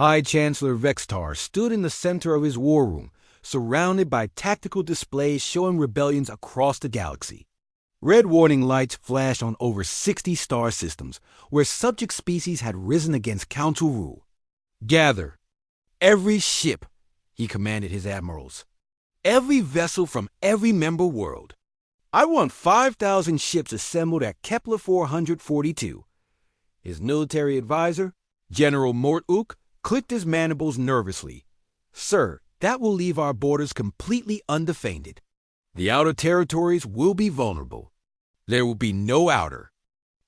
High Chancellor Vextar stood in the center of his war room, surrounded by tactical displays showing rebellions across the galaxy. Red warning lights flashed on over 60 star systems, where subject species had risen against Council rule. "Gather every ship," he commanded his admirals. "Every vessel from every member world. I want 5,000 ships assembled at Kepler 442. His military advisor, General Mortuk, clicked his mandibles nervously. "Sir, that will leave our borders completely undefended. The outer territories will be vulnerable. There will be no outer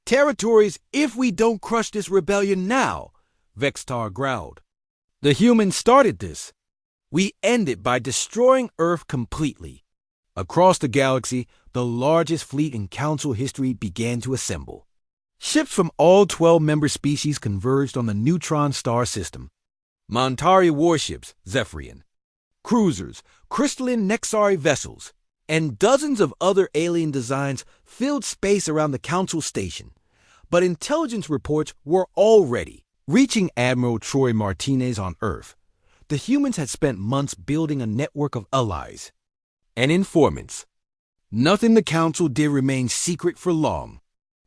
territories if we don't crush this rebellion now," Vextar growled. "The humans started this. We end it by destroying Earth completely." Across the galaxy, the largest fleet in Council history began to assemble. Ships from all 12 member species converged on the neutron star system. Montari warships, Zephyrian, cruisers, crystalline Nexari vessels, and dozens of other alien designs filled space around the Council station. But intelligence reports were already reaching Admiral Troy Martinez on Earth. The humans had spent months building a network of allies and informants. Nothing the Council did remain secret for long.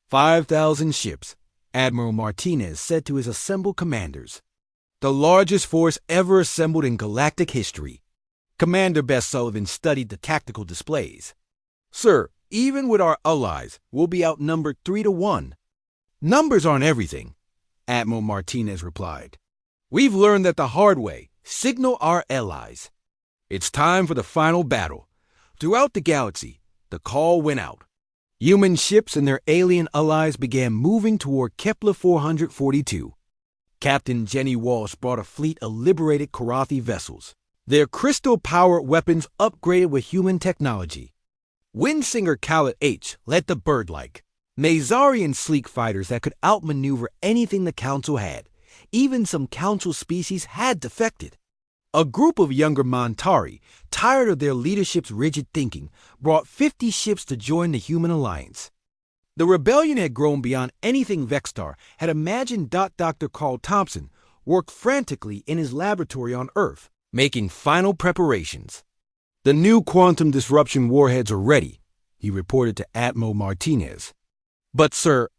5,000 ships, Admiral Martinez said to his assembled commanders. The largest force ever assembled in galactic history. Commander Bess Sullivan studied the tactical displays. "Sir, even with our allies, we'll be outnumbered 3-1. "Numbers aren't everything," Admiral Martinez replied. "We've learned that the hard way. Signal our allies. It's time for the final battle." Throughout the galaxy, the call went out. Human ships and their alien allies began moving toward Kepler 442. Captain Jenny Walsh brought a fleet of liberated Karathi vessels, their crystal-powered weapons upgraded with human technology. Windsinger Khaled H led the Birdlike, Mazarian sleek fighters that could outmaneuver anything the Council had. Even some Council species had defected. A group of younger Montari, tired of their leadership's rigid thinking, brought 50 ships to join the human alliance. The rebellion had grown beyond anything Vextar had imagined. Dr. Carl Thompson worked frantically in his laboratory on Earth, making final preparations. "The new quantum disruption warheads are ready," he reported to Admiral Martinez. "But, sir,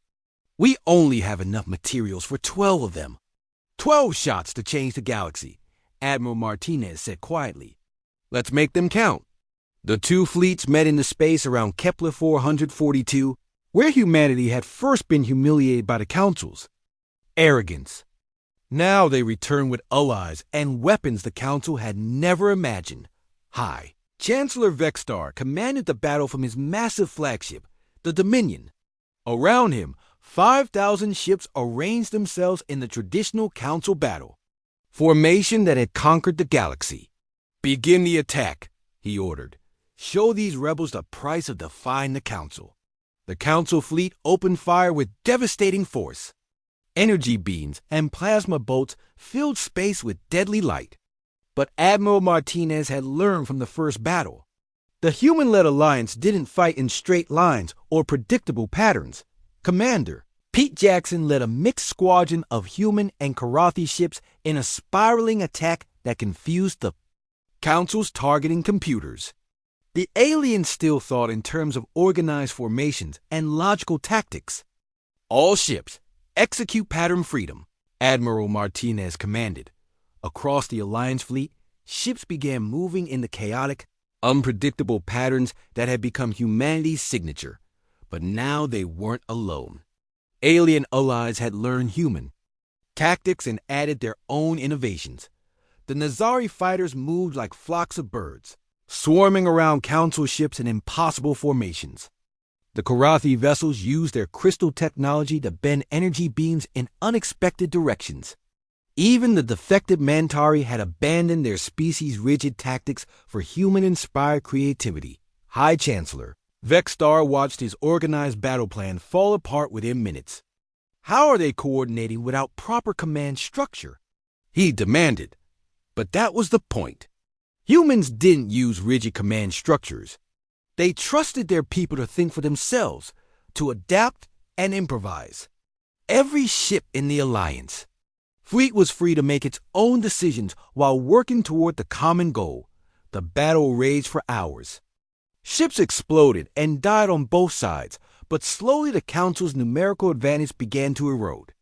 we only have enough materials for 12 of them. 12 shots to change the galaxy," Admiral Martinez said quietly. "Let's make them count." The two fleets met into space around Kepler 442, where humanity had first been humiliated by the Councils. Arrogance. Now they returned with allies and weapons the Council had never imagined. High Chancellor Vextar commanded the battle from his massive flagship, the Dominion. Around him, 5,000 ships arranged themselves in the traditional Council battle formation that had conquered the galaxy. "Begin the attack," he ordered. "Show these rebels the price of defying the Council." The Council fleet opened fire with devastating force. Energy beams and plasma bolts filled space with deadly light. But Admiral Martinez had learned from the first battle. The human-led alliance didn't fight in straight lines or predictable patterns. Commander Pete Jackson led a mixed squadron of human and Karathi ships in a spiraling attack that confused the Council's targeting computers. The aliens still thought in terms of organized formations and logical tactics. "All ships, execute pattern freedom," Admiral Martinez commanded. Across the Alliance fleet, ships began moving in the chaotic, unpredictable patterns that had become humanity's signature. But now they weren't alone. Alien allies had learned human tactics and added their own innovations. The Nazari fighters moved like flocks of birds, swarming around Council ships in impossible formations. The Karathi vessels used their crystal technology to bend energy beams in unexpected directions. Even the defective Mantari had abandoned their species' rigid tactics for human-inspired creativity. High Chancellor Vextar watched his organized battle plan fall apart within minutes. How are they coordinating without proper command structure? He demanded. But that was the point. Humans didn't use rigid command structures. They trusted their people to think for themselves, to adapt and improvise. Every ship in the Alliance, Fleet was free to make its own decisions while working toward the common goal. The battle raged for hours. Ships exploded and died on both sides, but slowly the Council's numerical advantage began to erode.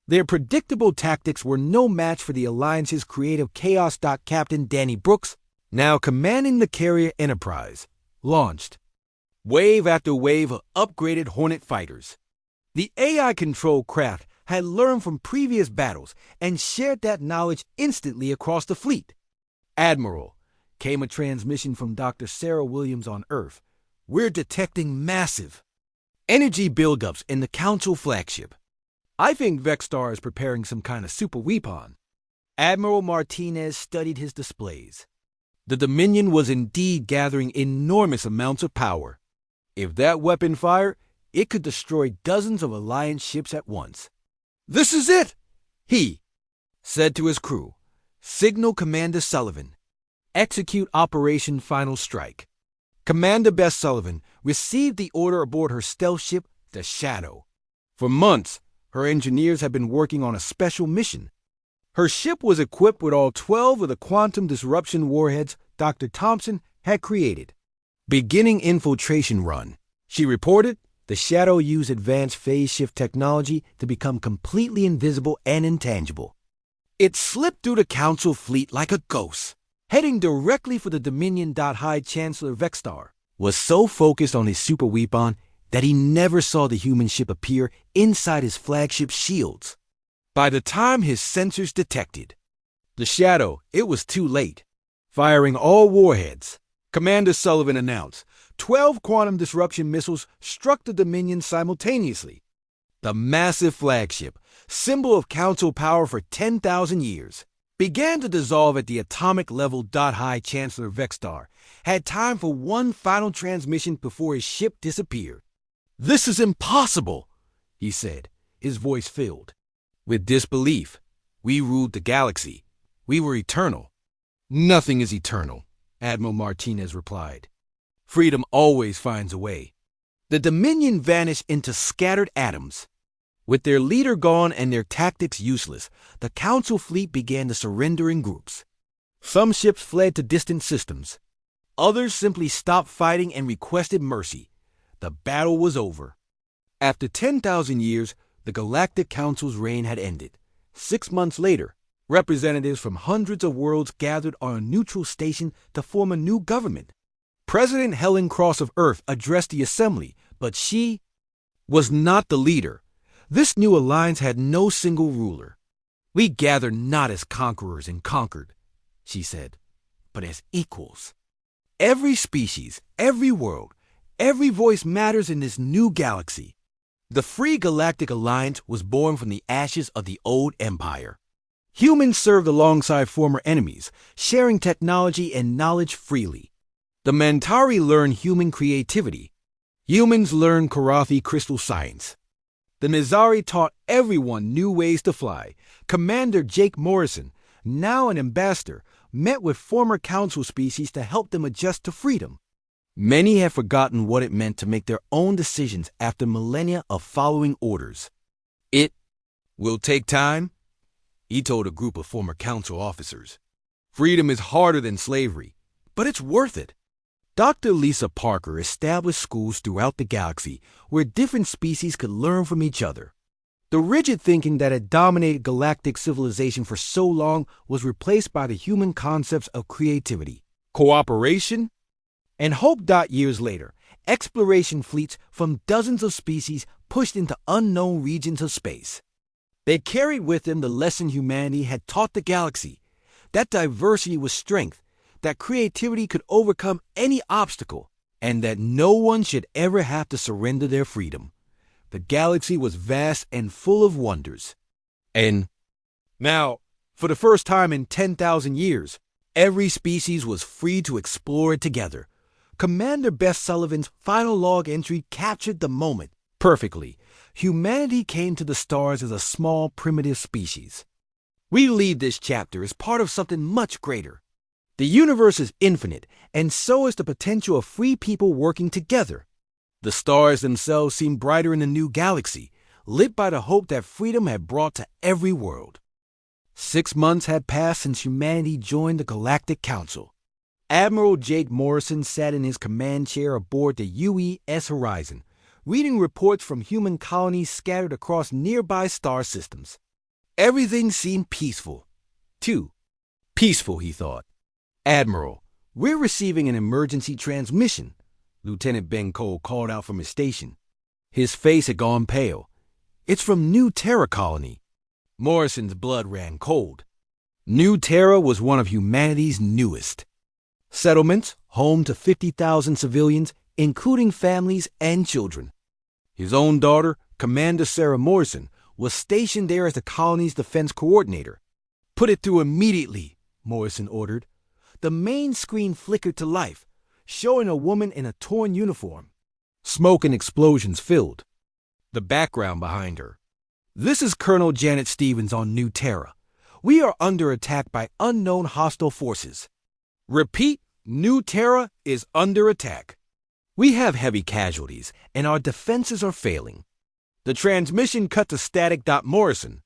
Their predictable tactics were no match for the Alliance's creative chaos. Captain Danny Brooks, now commanding the carrier Enterprise, launched wave after wave of upgraded Hornet fighters. The AI-controlled craft had learned from previous battles and shared that knowledge instantly across the fleet. "Admiral," came a transmission from Dr. Sarah Williams on Earth. "We're detecting massive energy buildups in the Council flagship. I think Vexstar is preparing some kind of super weapon." Admiral Martinez studied his displays. The Dominion was indeed gathering enormous amounts of power. If that weapon fired, it could destroy dozens of Alliance ships at once. "This is it," he said to his crew. "Signal Commander Sullivan. Execute Operation Final Strike." Commander Bess Sullivan received the order aboard her stealth ship, the Shadow. For months, her engineers had been working on a special mission. Her ship was equipped with all 12 of the quantum disruption warheads Dr. Thompson had created. "Beginning infiltration run," she reported. The Shadow used advanced phase shift technology to become completely invisible and intangible. It slipped through the Council fleet like a ghost, heading directly for the Dominion. High Chancellor Vexstar was so focused on his super weapon that he never saw the human ship appear inside his flagship shields. By the time his sensors detected the Shadow, it was too late. Firing all warheads, Commander Sullivan announced, 12 quantum disruption missiles struck the Dominion simultaneously. The massive flagship, symbol of Council power for 10,000 years, began to dissolve at the atomic level. High Chancellor Vexstar had time for one final transmission before his ship disappeared. "This is impossible," he said, his voice filled with disbelief. "We ruled the galaxy. We were eternal." "Nothing is eternal," Admiral Martinez replied. "Freedom always finds a way." The Dominion vanished into scattered atoms. With their leader gone and their tactics useless, the Council fleet began to surrender in groups. Some ships fled to distant systems. Others simply stopped fighting and requested mercy. The battle was over. After 10,000 years, the Galactic Council's reign had ended. 6 months later, representatives from hundreds of worlds gathered on a neutral station to form a new government. President Helen Cross of Earth addressed the assembly, but she was not the leader. This new alliance had no single ruler. "We gather not as conquerors and conquered," she said, "but as equals. Every species, every world, every voice matters in this new galaxy." The Free Galactic Alliance was born from the ashes of the old empire. Humans served alongside former enemies, sharing technology and knowledge freely. The Mantari learned human creativity. Humans learned Karathi crystal science. The Nizari taught everyone new ways to fly. Commander Jake Morrison, now an ambassador, met with former Council species to help them adjust to freedom. Many have forgotten what it meant to make their own decisions after millennia of following orders. "It will take time," he told a group of former Council officers. "Freedom is harder than slavery, but it's worth it." Dr. Lisa Parker established schools throughout the galaxy where different species could learn from each other. The rigid thinking that had dominated galactic civilization for so long was replaced by the human concepts of creativity, cooperation, and hope. Years later, exploration fleets from dozens of species pushed into unknown regions of space. They carried with them the lesson humanity had taught the galaxy, that diversity was strength, that creativity could overcome any obstacle, and that no one should ever have to surrender their freedom. The galaxy was vast and full of wonders. And now, for the first time in 10,000 years, every species was free to explore it together. Commander Bess Sullivan's final log entry captured the moment perfectly. Humanity came to the stars as a small, primitive species. We leave this chapter as part of something much greater. The universe is infinite, and so is the potential of free people working together. The stars themselves seem brighter in the new galaxy, lit by the hope that freedom had brought to every world. 6 months had passed since humanity joined the Galactic Council. Admiral Jake Morrison sat in his command chair aboard the UES Horizon, reading reports from human colonies scattered across nearby star systems. Everything seemed peaceful. Too peaceful, he thought. "Admiral, we're receiving an emergency transmission," Lieutenant Ben Cole called out from his station. His face had gone pale. "It's from New Terra Colony." Morrison's blood ran cold. New Terra was one of humanity's newest settlements, home to 50,000 civilians, including families and children. His own daughter, Commander Sarah Morrison, was stationed there as the colony's defense coordinator. "Put it through immediately," Morrison ordered. The main screen flickered to life, showing a woman in a torn uniform. Smoke and explosions filled the background behind her. "This is Colonel Janet Stevens on New Terra. We are under attack by unknown hostile forces. Repeat, New Terra is under attack. We have heavy casualties, and our defenses are failing." The transmission cut to static. Morrison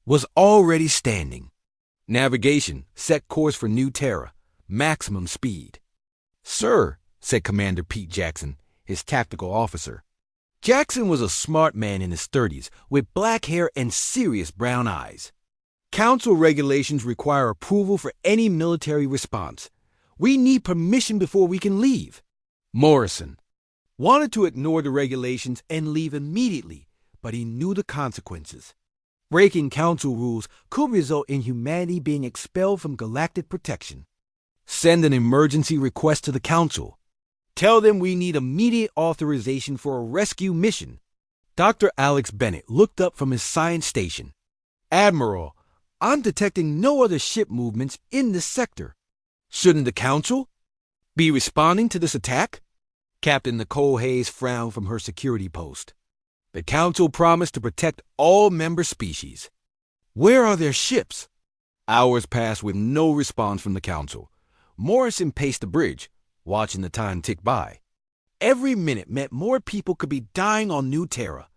was already standing. "Navigation, set course for New Terra. Maximum speed." "Sir," said Commander Pete Jackson, his tactical officer. Jackson was a smart man in his 30s, with black hair and serious brown eyes. "Council regulations require approval for any military response. We need permission before we can leave." Morrison wanted to ignore the regulations and leave immediately, but he knew the consequences. Breaking council rules could result in humanity being expelled from galactic protection. "Send an emergency request to the council. Tell them we need immediate authorization for a rescue mission." Dr. Alex Bennett looked up from his science station. "Admiral, I'm detecting no other ship movements in this sector. Shouldn't the council be responding to this attack?" Captain Nicole Hayes frowned from her security post. "The council promised to protect all member species. Where are their ships?" Hours passed with no response from the council. Morrison paced the bridge, watching the time tick by. Every minute meant more people could be dying on New Terra.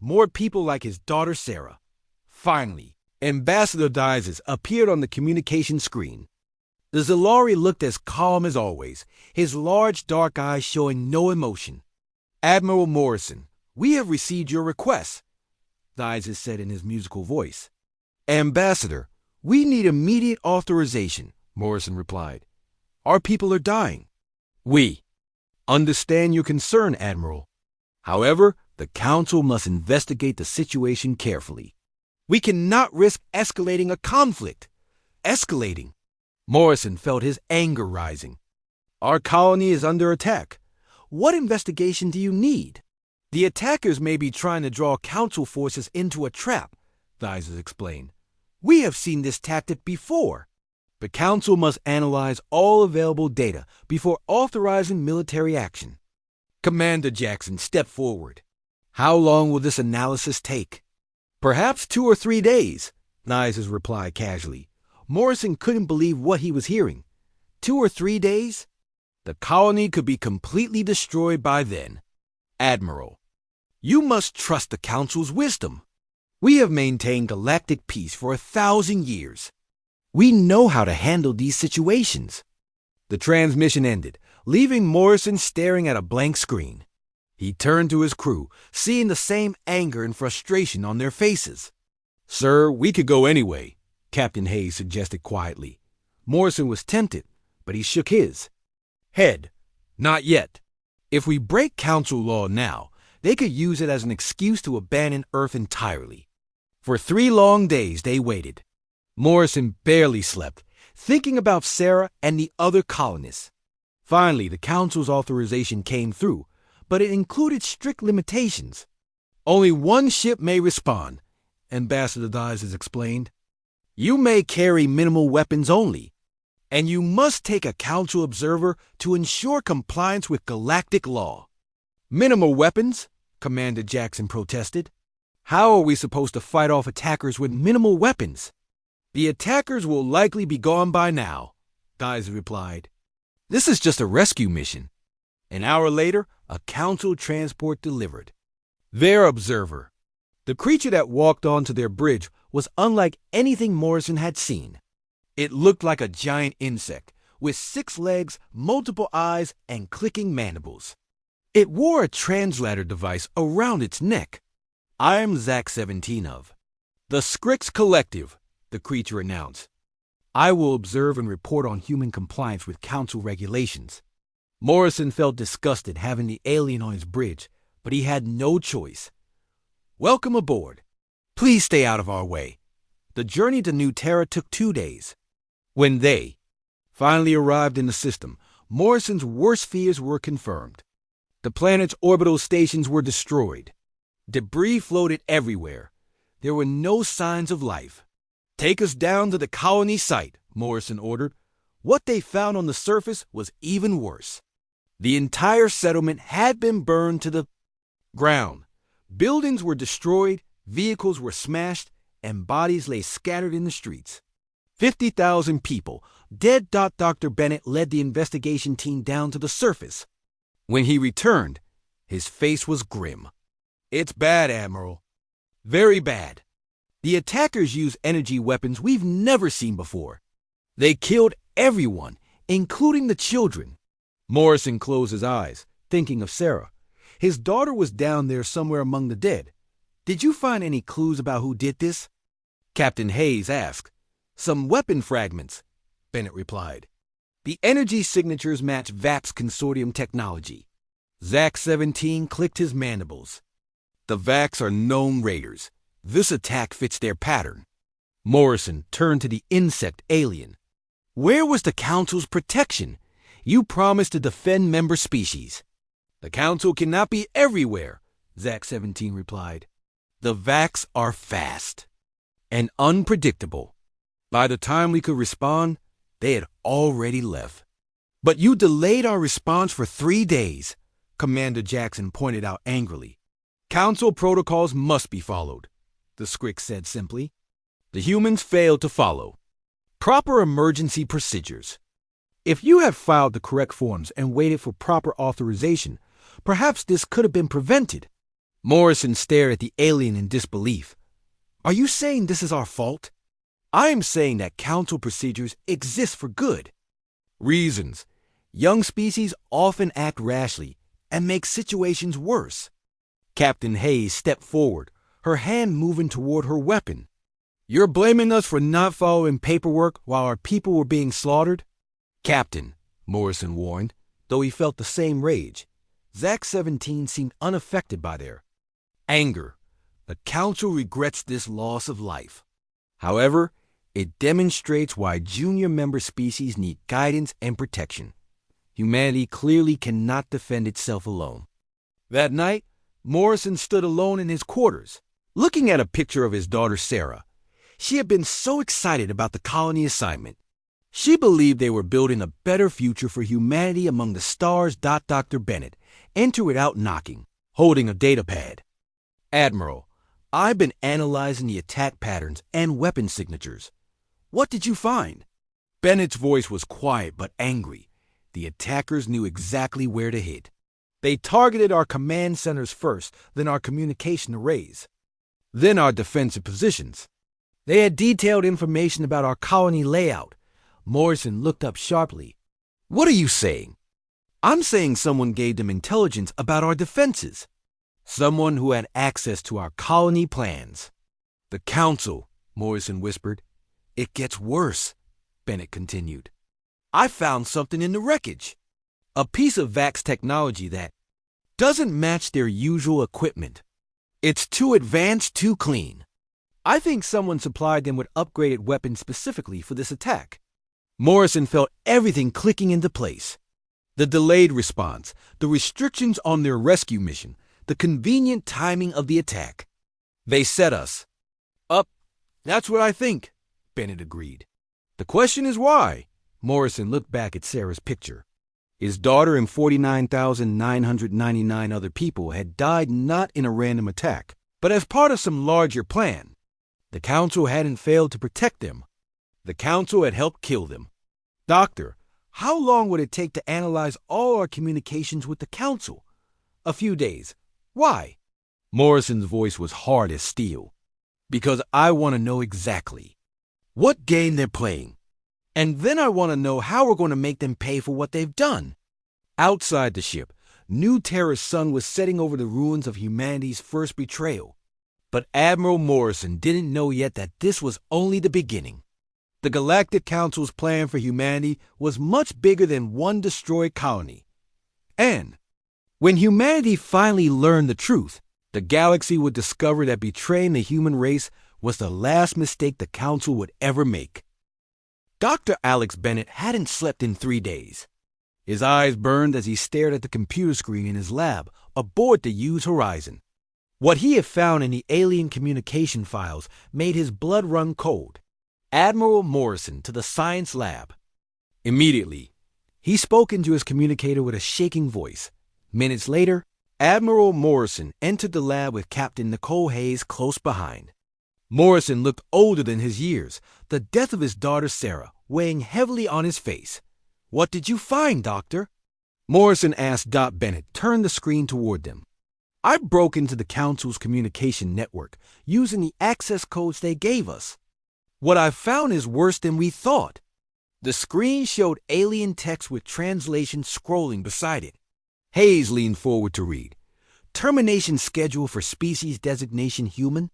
More people like his daughter Sarah. Finally, Ambassador Dizes appeared on the communication screen. The Zalari looked as calm as always, his large dark eyes showing no emotion. "Admiral Morrison, we have received your request," Dizes said in his musical voice. "Ambassador, we need immediate authorization," Morrison replied. "Our people are dying." "We understand your concern, Admiral. However, the Council must investigate the situation carefully. We cannot risk escalating a conflict." "Escalating?" Morrison felt his anger rising. "Our colony is under attack. What investigation do you need?" "The attackers may be trying to draw Council forces into a trap," Dizes explained. "We have seen this tactic before." "The Council must analyze all available data before authorizing military action." Commander Jackson stepped forward. "How long will this analysis take?" "Perhaps 2 or 3 days," Dizes replied casually. Morrison couldn't believe what he was hearing. 2 or 3 days? The colony could be completely destroyed by then. "Admiral, you must trust the Council's wisdom. We have maintained galactic peace for 1,000 years. We know how to handle these situations." The transmission ended, leaving Morrison staring at a blank screen. He turned to his crew, seeing the same anger and frustration on their faces. "Sir, we could go anyway," Captain Hayes suggested quietly. Morrison was tempted, but he shook his head. "Not yet. If we break Council law now, they could use it as an excuse to abandon Earth entirely." For 3 long days they waited. Morrison barely slept, thinking about Sarah and the other colonists. Finally, the Council's authorization came through, but it included strict limitations. "Only 1 ship may respond," Ambassador Dizes explained. "You may carry minimal weapons only, and you must take a Council observer to ensure compliance with galactic law." "Minimal weapons?" Commander Jackson protested. "How are we supposed to fight off attackers with minimal weapons?" "The attackers will likely be gone by now," Dizes replied. "This is just a rescue mission." An hour later, a Council transport delivered their observer. The creature that walked onto their bridge was unlike anything Morrison had seen. It looked like a giant insect, with 6 legs, multiple eyes, and clicking mandibles. It wore a translator device around its neck. "I'm Zach 17 of the Scrix Collective," the creature announced. "I will observe and report on human compliance with council regulations." Morrison felt disgusted having the alien on his bridge, but he had no choice. "Welcome aboard. Please stay out of our way." The journey to New Terra took 2 days. When they finally arrived in the system, Morrison's worst fears were confirmed. The planet's orbital stations were destroyed. Debris floated everywhere. There were no signs of life. "Take us down to the colony site," Morrison ordered. What they found on the surface was even worse. The entire settlement had been burned to the ground. Buildings were destroyed, vehicles were smashed, and bodies lay scattered in the streets. 50,000 people, dead. Dr. Bennett led the investigation team down to the surface. When he returned, his face was grim. "It's bad, Admiral. Very bad. The attackers used energy weapons we've never seen before. They killed everyone, including the children." Morrison closed his eyes, thinking of Sarah. His daughter was down there somewhere among the dead. "Did you find any clues about who did this?" Captain Hayes asked. "Some weapon fragments," Bennett replied. "The energy signatures match VAP's consortium technology." Zach 17 clicked his mandibles. "The VACs are known raiders. This attack fits their pattern." Morrison turned to the insect alien. "Where was the Council's protection? You promised to defend member species." "The Council cannot be everywhere," Zach 17 replied. "The VACs are fast and unpredictable. By the time we could respond, they had already left." "But you delayed our response for 3 days," Commander Jackson pointed out angrily. "Council protocols must be followed," the Scrix said simply. "The humans failed to follow proper emergency procedures. If you had filed the correct forms and waited for proper authorization, perhaps this could have been prevented." Morrison stared at the alien in disbelief. "Are you saying this is our fault?" "I am saying that council procedures exist for good reasons. Young species often act rashly and make situations worse." Captain Hayes stepped forward, her hand moving toward her weapon. "You're blaming us for not following paperwork while our people were being slaughtered?" "Captain," Morrison warned, though he felt the same rage. Zach 17 seemed unaffected by their anger. "The Council regrets this loss of life. However, it demonstrates why junior member species need guidance and protection. Humanity clearly cannot defend itself alone." That night, Morrison stood alone in his quarters, looking at a picture of his daughter Sarah. She had been so excited about the colony assignment. She believed they were building a better future for humanity among the stars. Dr. Bennett entered without knocking, holding a data pad. "Admiral, I've been analyzing the attack patterns and weapon signatures. What did you find?" Bennett's voice was quiet but angry. The attackers knew exactly where to hit. "They targeted our command centers first, then our communication arrays, then our defensive positions. They had detailed information about our colony layout." Morrison looked up sharply. "What are you saying?" "I'm saying someone gave them intelligence about our defenses. Someone who had access to our colony plans." "The Council," Morrison whispered. "It gets worse," Bennett continued. "I found something in the wreckage. A piece of VAX technology that doesn't match their usual equipment. It's too advanced, too clean. I think someone supplied them with upgraded weapons specifically for this attack." Morrison felt everything clicking into place. The delayed response, the restrictions on their rescue mission, the convenient timing of the attack. "They set us up. That's what I think," Bennett agreed. "The question is why?" Morrison looked back at Sarah's picture. His daughter and 49,999 other people had died not in a random attack, but as part of some larger plan. The Council hadn't failed to protect them. The Council had helped kill them. "Doctor, how long would it take to analyze all our communications with the Council?" "A few days." "Why?" Morrison's voice was hard as steel. Because I want to know exactly what game they're playing. And then I want to know how we're going to make them pay for what they've done. Outside the ship, New Terra's sun was setting over the ruins of humanity's first betrayal. But Admiral Morrison didn't know yet that this was only the beginning. The Galactic Council's plan for humanity was much bigger than one destroyed colony. And when humanity finally learned the truth, the galaxy would discover that betraying the human race was the last mistake the Council would ever make. Dr. Alex Bennett hadn't slept in 3 days. His eyes burned as he stared at the computer screen in his lab aboard the Hughes Horizon. What he had found in the alien communication files made his blood run cold. Admiral Morrison to the science lab. Immediately, he spoke into his communicator with a shaking voice. Minutes later, Admiral Morrison entered the lab with Captain Nicole Hayes close behind. Morrison looked older than his years, the death of his daughter Sarah weighing heavily on his face. "What did you find, Doctor?" Morrison asked. Bennett turned the screen toward them. "I broke into the Council's communication network using the access codes they gave us. What I found is worse than we thought." The screen showed alien text with translation scrolling beside it. Hayes leaned forward to read. "Termination schedule for species designation human."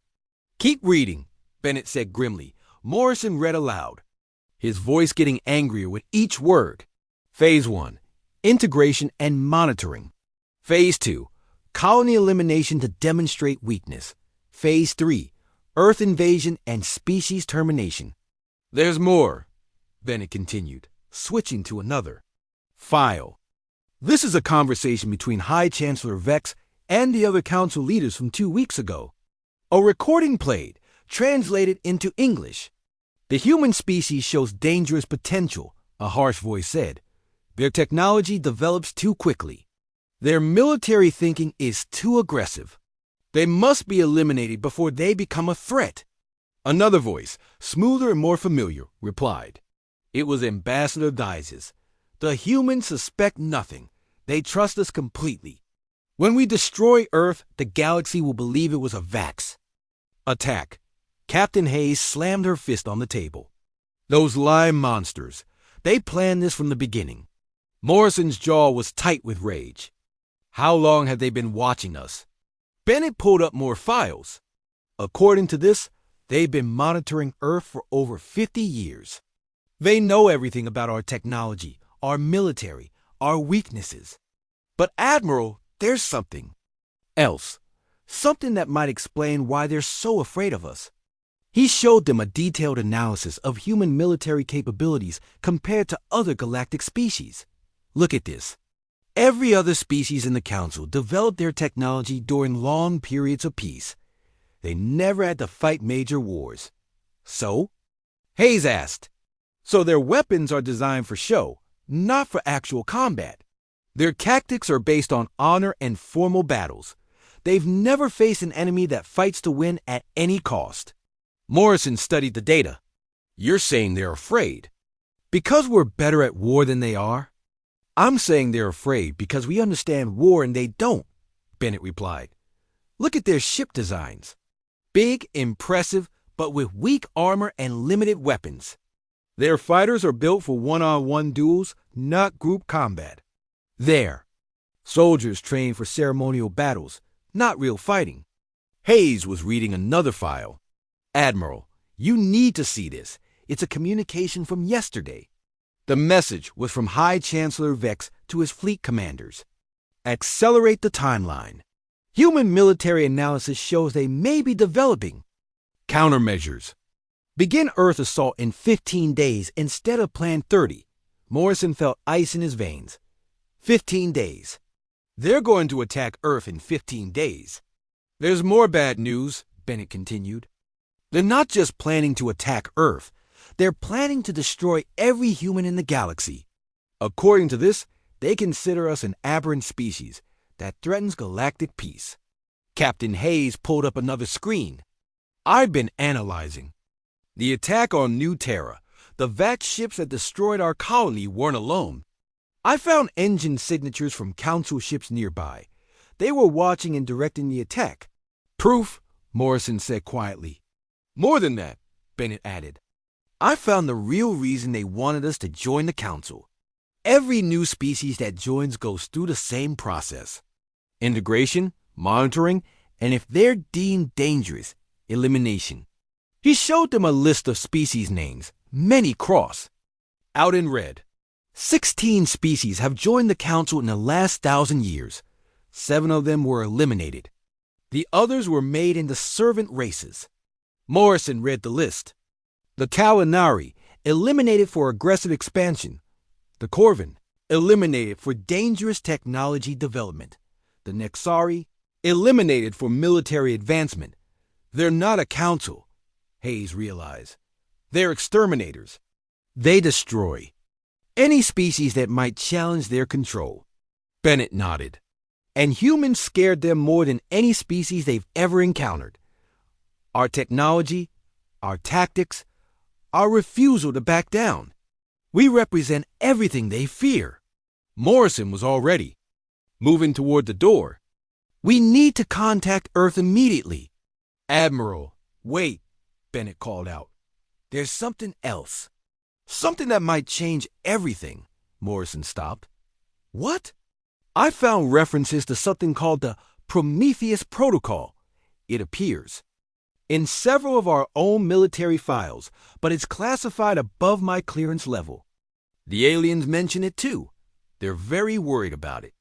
"Keep reading," Bennett said grimly. Morrison read aloud, his voice getting angrier with each word. Phase 1, integration and monitoring. Phase 2, colony elimination to demonstrate weakness. Phase 3, Earth invasion and species termination. "There's more," Bennett continued, switching to another file. "This is a conversation between High Chancellor Vex and the other Council leaders from 2 weeks ago. A recording played, translated into English. The human species shows dangerous potential," a harsh voice said. "Their technology develops too quickly. Their military thinking is too aggressive. They must be eliminated before they become a threat." Another voice, smoother and more familiar, replied. It was Ambassador Dizes. "The humans suspect nothing. They trust us completely. When we destroy Earth, the galaxy will believe it was a Vax." "Attack." Captain Hayes slammed her fist on the table. "Those lying monsters. They planned this from the beginning." Morrison's jaw was tight with rage. "How long have they been watching us?" Bennett pulled up more files. "According to this, they've been monitoring Earth for over 50 years. They know everything about our technology, our military, our weaknesses. But Admiral, there's something else. Something that might explain why they're so afraid of us." He showed them a detailed analysis of human military capabilities compared to other galactic species. "Look at this. Every other species in the Council developed their technology during long periods of peace. They never had to fight major wars." "So?" Hayes asked. "So their weapons are designed for show, not for actual combat. Their tactics are based on honor and formal battles. They've never faced an enemy that fights to win at any cost." Morrison studied the data. "You're saying they're afraid because we're better at war than they are?" "I'm saying they're afraid because we understand war and they don't," Bennett replied. "Look at their ship designs. Big, impressive, but with weak armor and limited weapons. Their fighters are built for one-on-one duels, not group combat. There. Soldiers train for ceremonial battles, not real fighting." Hayes was reading another file. "Admiral, you need to see this. It's a communication from yesterday." The message was from High Chancellor Vex to his fleet commanders. "Accelerate the timeline. Human military analysis shows they may be developing countermeasures. Begin Earth assault in 15 days instead of planned 30. Morrison felt ice in his veins. 15 days. They're going to attack Earth in 15 days. "There's more bad news," Bennett continued. "They're not just planning to attack Earth. They're planning to destroy every human in the galaxy. According to this, they consider us an aberrant species that threatens galactic peace." Captain Hayes pulled up another screen. "I've been analyzing. The attack on New Terra, the Vax ships that destroyed our colony weren't alone. I found engine signatures from Council ships nearby. They were watching and directing the attack." "Proof," Morrison said quietly. More than that, Bennett added. I found the real reason they wanted us to join the Council. Every new species that joins goes through the same process. Integration, monitoring, and if they're deemed dangerous, elimination. He showed them a list of species names, many cross. Out in red. 16 species have joined the Council in the last 1,000 years. 7 of them were eliminated. The others were made into servant races. Morrison read the list. The Kalinari, eliminated for aggressive expansion. The Corvin, eliminated for dangerous technology development. The Nexari, eliminated for military advancement. They're not a council, Hayes realized. They're exterminators. They destroy any species that might challenge their control. Bennett nodded. And humans scared them more than any species they've ever encountered. Our technology, our tactics, our refusal to back down. We represent everything they fear. Morrison was already moving toward the door. We need to contact Earth immediately. Admiral, wait, Bennett called out. There's something else. Something that might change everything. Morrison stopped. What? I found references to something called the Prometheus Protocol. It appears in several of our own military files, but it's classified above my clearance level. The aliens mention it too. They're very worried about it.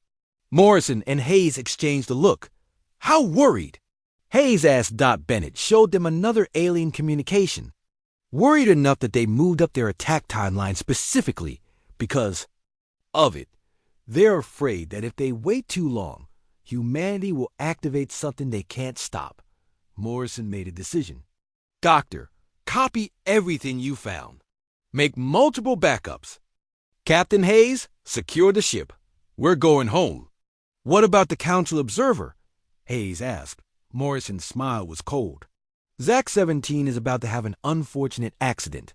Morrison and Hayes exchanged a look. How worried? Hayes asked Bennett, showed them another alien communication. Worried enough that they moved up their attack timeline specifically because of it. They're afraid that if they wait too long, humanity will activate something they can't stop. Morrison made a decision. Doctor, copy everything you found. Make multiple backups. Captain Hayes, secure the ship. We're going home. What about the Council Observer? Hayes asked. Morrison's smile was cold. Zach-17 is about to have an unfortunate accident.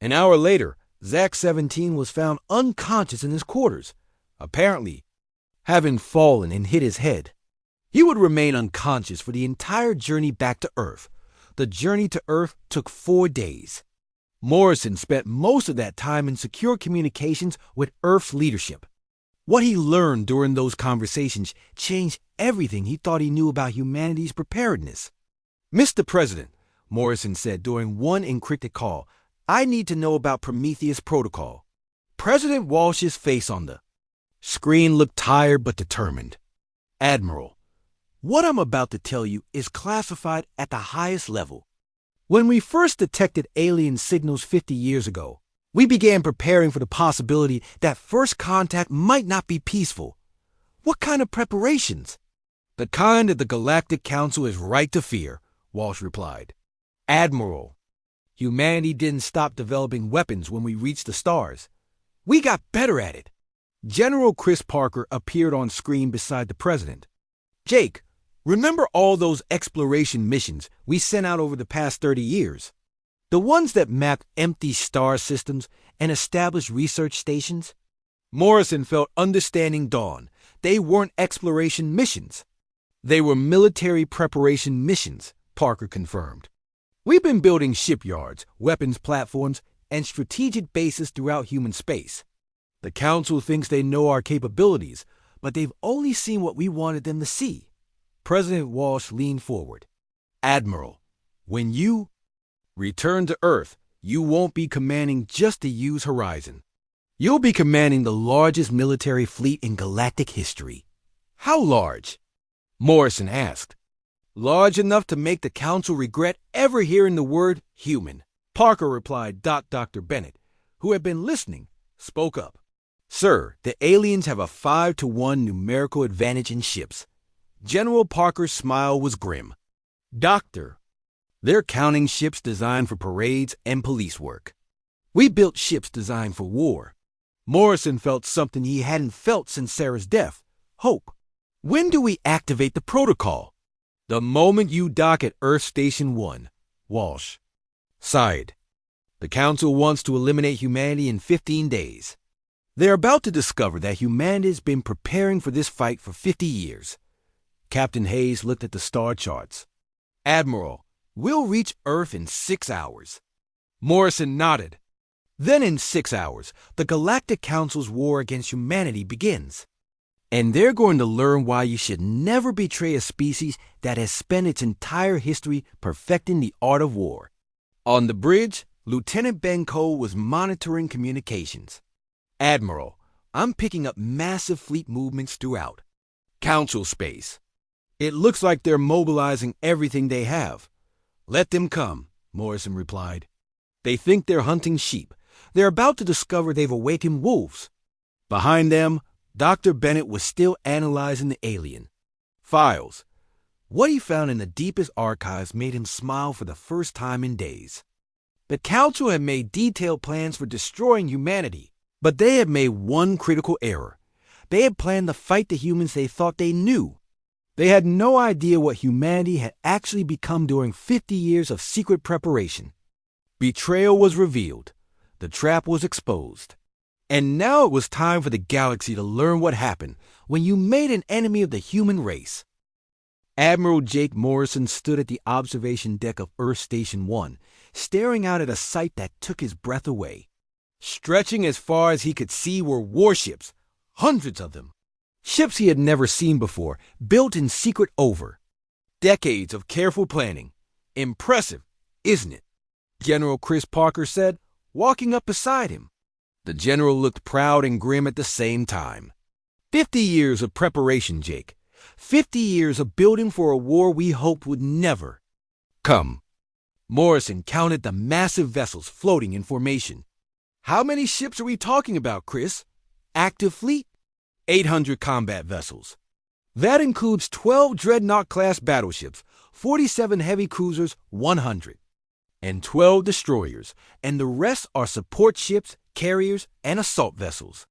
An hour later, Zach-17 was found unconscious in his quarters, apparently having fallen and hit his head. He would remain unconscious for the entire journey back to Earth. The journey to Earth took 4 days. Morrison spent most of that time in secure communications with Earth's leadership. What he learned during those conversations changed everything he thought he knew about humanity's preparedness. Mr. President, Morrison said during one encrypted call, I need to know about Prometheus Protocol. President Walsh's face on the screen looked tired but determined. Admiral, what I'm about to tell you is classified at the highest level. When we first detected alien signals 50 years ago, we began preparing for the possibility that first contact might not be peaceful. What kind of preparations? The kind that the Galactic Council is right to fear, Walsh replied. Admiral, humanity didn't stop developing weapons when we reached the stars. We got better at it. General Chris Parker appeared on screen beside the president. Jake, remember all those exploration missions we sent out over the past 30 years? The ones that mapped empty star systems and established research stations? Morrison felt understanding dawn. They weren't exploration missions. They were military preparation missions, Parker confirmed. We've been building shipyards, weapons platforms, and strategic bases throughout human space. The Council thinks they know our capabilities, but they've only seen what we wanted them to see. President Walsh leaned forward. Admiral, when you return to Earth, you won't be commanding just the U's horizon. You'll be commanding the largest military fleet in galactic history. How large? Morrison asked. Large enough to make the Council regret ever hearing the word human. Parker replied. Dr. Bennett, who had been listening, spoke up. Sir, the aliens have a 5-to-1 numerical advantage in ships. General Parker's smile was grim. Doctor, they're counting ships designed for parades and police work. We built ships designed for war. Morrison felt something he hadn't felt since Sarah's death. Hope. When do we activate the protocol? The moment you dock at Earth Station 1. Walsh sighed. The Council wants to eliminate humanity in 15 days. They're about to discover that humanity has been preparing for this fight for 50 years. Captain Hayes looked at the star charts. Admiral, We'll reach Earth in 6 hours. Morrison nodded. Then in 6 hours, the Galactic Council's war against humanity begins. And they're going to learn why you should never betray a species that has spent its entire history perfecting the art of war. On the bridge, Lieutenant Ben Cole was monitoring communications. Admiral, I'm picking up massive fleet movements throughout. Council space. It looks like they're mobilizing everything they have. Let them come, Morrison replied. They think they're hunting sheep. They're about to discover they've awakened wolves. Behind them, Dr. Bennett was still analyzing the alien. Files. What he found in the deepest archives made him smile for the first time in days. The Council had made detailed plans for destroying humanity, but they had made one critical error. They had planned to fight the humans they thought they knew. They had no idea what humanity had actually become during 50 years of secret preparation. Betrayal was revealed. The trap was exposed. And now it was time for the galaxy to learn what happened when you made an enemy of the human race. Admiral Jake Morrison stood at the observation deck of Earth Station 1, staring out at a sight that took his breath away. Stretching as far as he could see were warships, hundreds of them. Ships he had never seen before, built in secret over. Decades of careful planning. Impressive, isn't it? General Chris Parker said, walking up beside him. The general looked proud and grim at the same time. 50 years of preparation, Jake. 50 years of building for a war we hoped would never come. Morrison counted the massive vessels floating in formation. How many ships are we talking about, Chris? Active fleet? 800 combat vessels. That includes 12 Dreadnought-class battleships, 47 heavy cruisers, 100, and 12 destroyers, and the rest are support ships, carriers, and assault vessels.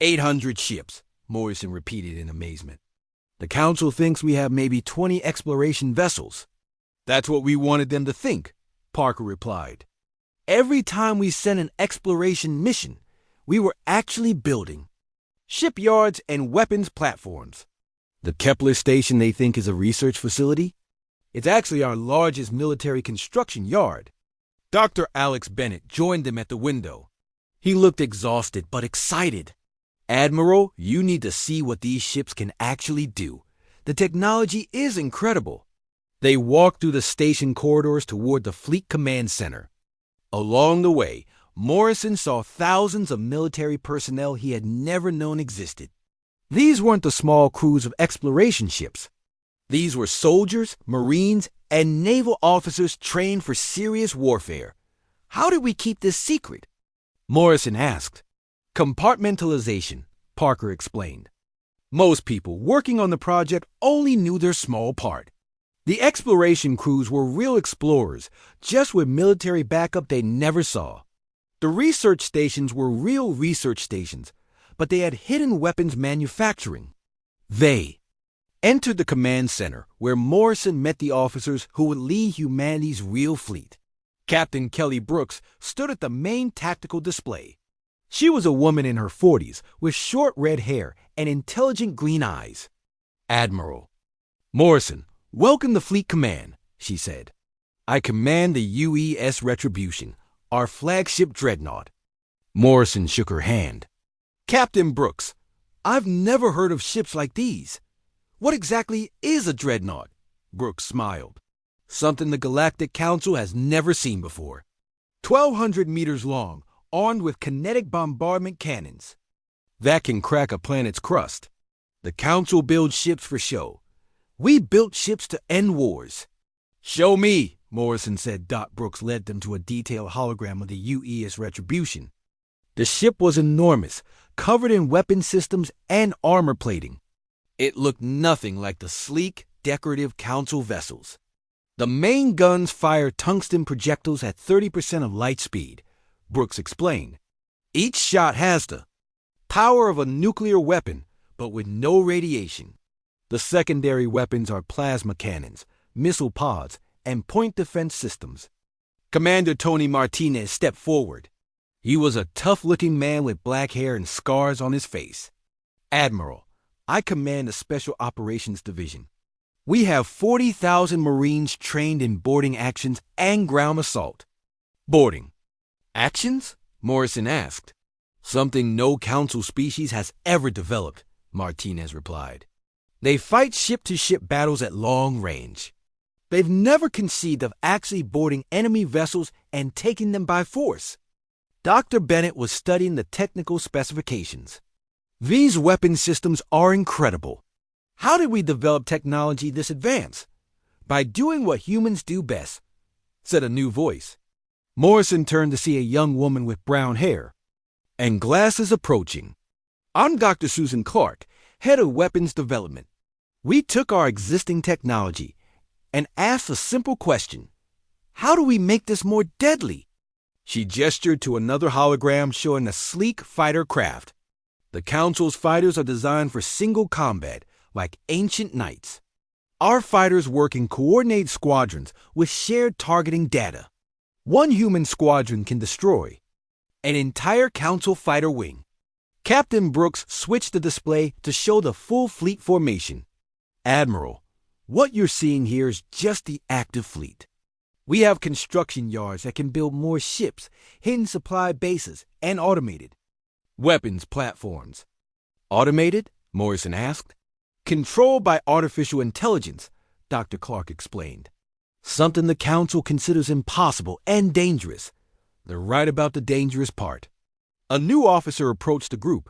800 ships, Morrison repeated in amazement. The Council thinks we have maybe 20 exploration vessels. That's what we wanted them to think, Parker replied. Every time we sent an exploration mission, we were actually building shipyards and weapons platforms. The Kepler station they think is a research facility? It's actually our largest military construction yard. Dr. Alex Bennett joined them at the window. He looked exhausted but excited. Admiral, you need to see what these ships can actually do. The technology is incredible. They walked through the station corridors toward the Fleet Command Center. Along the way, Morrison saw thousands of military personnel he had never known existed. These weren't the small crews of exploration ships. These were soldiers, Marines, and naval officers trained for serious warfare. How did we keep this secret? Morrison asked. Compartmentalization, Parker explained. Most people working on the project only knew their small part. The exploration crews were real explorers, just with military backup they never saw. The research stations were real research stations, but they had hidden weapons manufacturing. They entered the command center, where Morrison met the officers who would lead humanity's real fleet. Captain Kelly Brooks stood at the main tactical display. She was a woman in her 40s, with short red hair and intelligent green eyes. Admiral Morrison, welcome to Fleet Command, she said. I command the UES Retribution, our flagship dreadnought. Morrison shook her hand. Captain Brooks, I've never heard of ships like these. What exactly is a dreadnought? Brooks smiled. Something the Galactic Council has never seen before. 1,200 meters long, armed with kinetic bombardment cannons. That can crack a planet's crust. The Council builds ships for show. We built ships to end wars. Show me, Morrison said. Brooks led them to a detailed hologram of the UES Retribution. The ship was enormous, covered in weapon systems and armor plating. It looked nothing like the sleek, decorative Council vessels. The main guns fire tungsten projectiles at 30% of light speed, Brooks explained. Each shot has the power of a nuclear weapon, but with no radiation. The secondary weapons are plasma cannons, missile pods, and point defense systems. Commander Tony Martinez stepped forward. He was a tough-looking man with black hair and scars on his face. Admiral, I command the Special Operations Division. We have 40,000 Marines trained in boarding actions and ground assault. Boarding actions? Morrison asked. Something no Council species has ever developed, Martinez replied. They fight ship-to-ship battles at long range. They've never conceived of actually boarding enemy vessels and taking them by force. Dr. Bennett was studying the technical specifications. These weapon systems are incredible. How did we develop technology this advanced? By doing what humans do best, said a new voice. Morrison turned to see a young woman with brown hair and glasses approaching. I'm Dr. Susan Clark, head of weapons development. We took our existing technology and asked a simple question. How do we make this more deadly? She gestured to another hologram showing a sleek fighter craft. The Council's fighters are designed for single combat, like ancient knights. Our fighters work in coordinated squadrons with shared targeting data. One human squadron can destroy an entire Council fighter wing. Captain Brooks switched the display to show the full fleet formation. Admiral, what you're seeing here is just the active fleet. We have construction yards that can build more ships, hidden supply bases, and automated weapons platforms. Automated? Morrison asked. Controlled by artificial intelligence, Dr. Clark explained. Something the Council considers impossible and dangerous. They're right about the dangerous part. A new officer approached the group.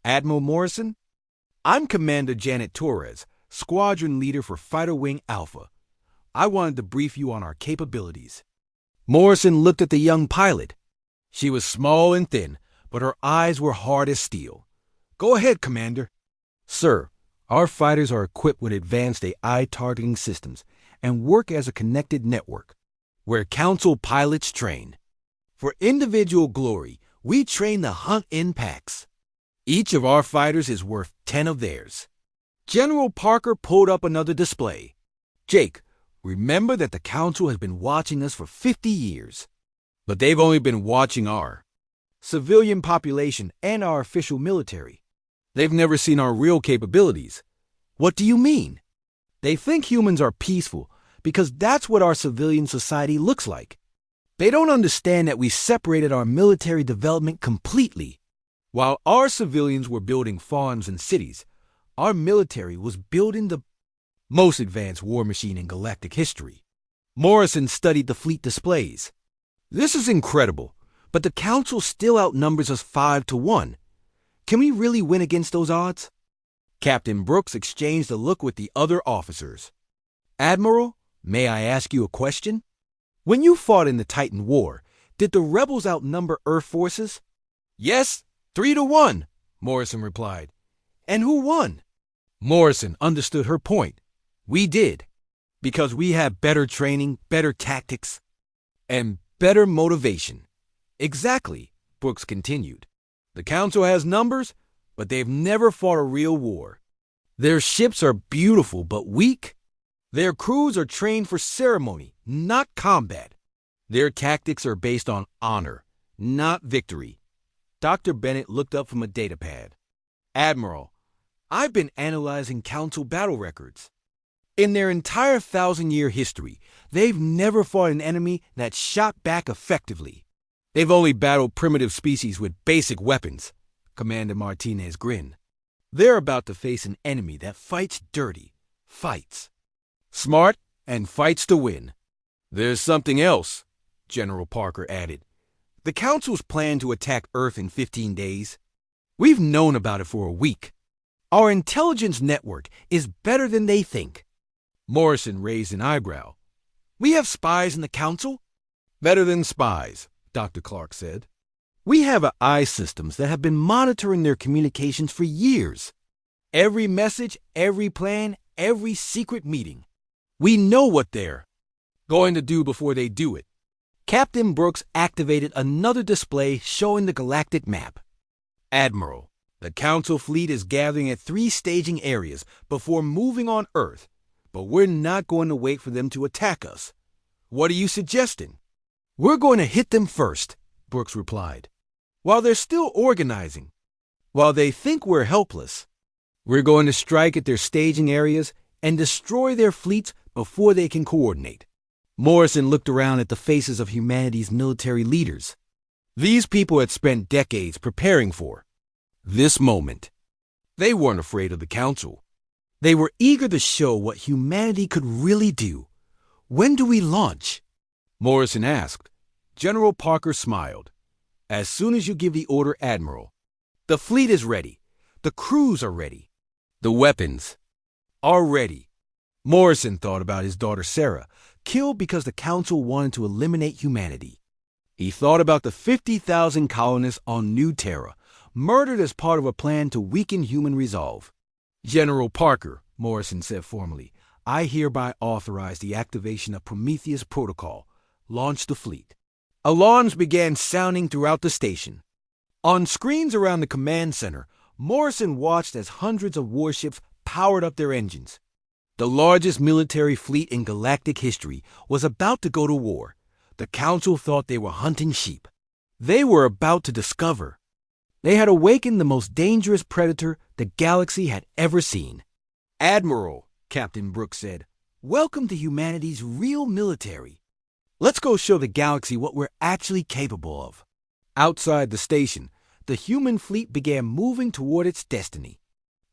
Admiral Morrison? I'm Commander Janet Torres, Squadron Leader for Fighter Wing Alpha. I wanted to brief you on our capabilities. Morrison looked at the young pilot. She was small and thin, but her eyes were hard as steel. Go ahead, Commander. Sir, our fighters are equipped with advanced AI targeting systems and work as a connected network, where Council pilots train. For individual glory, we train the hunt in packs. Each of our fighters is worth 10 of theirs. General Parker pulled up another display. Jake, remember that the Council has been watching us for 50 years. But they've only been watching our civilian population and our official military. They've never seen our real capabilities. What do you mean? They think humans are peaceful because that's what our civilian society looks like. They don't understand that we separated our military development completely. While our civilians were building farms and cities, our military was building the most advanced war machine in galactic history. Morrison studied the fleet displays. This is incredible, but the Council still outnumbers us 5-1. Can we really win against those odds? Captain Brooks exchanged a look with the other officers. Admiral, may I ask you a question? When you fought in the Titan War, did the rebels outnumber Earth forces? Yes, 3-1, Morrison replied. And who won? Morrison understood her point. We did, because we have better training, better tactics, and better motivation. Exactly, Brooks continued. The Council has numbers, but they've never fought a real war. Their ships are beautiful but weak. Their crews are trained for ceremony, not combat. Their tactics are based on honor, not victory. Dr. Bennett looked up from a datapad. Admiral, I've been analyzing Council battle records. In their entire 1,000-year history, they've never fought an enemy that shot back effectively. They've only battled primitive species with basic weapons, Commander Martinez grinned. They're about to face an enemy that fights dirty, fights smart, and fights to win. There's something else, General Parker added. The Council's plan to attack Earth in 15 days. We've known about it for a week. Our intelligence network is better than they think. Morrison raised an eyebrow. We have spies in the Council? Better than spies, Dr. Clark said. We have AI systems that have been monitoring their communications for years. Every message, every plan, every secret meeting. We know what they're going to do before they do it. Captain Brooks activated another display showing the galactic map. Admiral, the Council fleet is gathering at 3 staging areas before moving on Earth, but we're not going to wait for them to attack us. What are you suggesting? We're going to hit them first, Brooks replied. While they're still organizing, while they think we're helpless, we're going to strike at their staging areas and destroy their fleets before they can coordinate. Morrison looked around at the faces of humanity's military leaders. These people had spent decades preparing for this moment. They weren't afraid of the Council. They were eager to show what humanity could really do. "When do we launch?" Morrison asked. General Parker smiled. "As soon as you give the order, Admiral. The fleet is ready. The crews are ready. The weapons are ready." Morrison thought about his daughter Sarah, killed because the Council wanted to eliminate humanity. He thought about the 50,000 colonists on New Terra, murdered as part of a plan to weaken human resolve. "General Parker," Morrison said formally, "I hereby authorize the activation of Prometheus Protocol. Launch the fleet." Alarms began sounding throughout the station. On screens around the command center, Morrison watched as hundreds of warships powered up their engines. The largest military fleet in galactic history was about to go to war. The Council thought they were hunting sheep. They were about to discover. They had awakened the most dangerous predator the galaxy had ever seen. "Admiral," Captain Brooks said, "welcome to humanity's real military. Let's go show the galaxy what we're actually capable of." Outside the station, the human fleet began moving toward its destiny.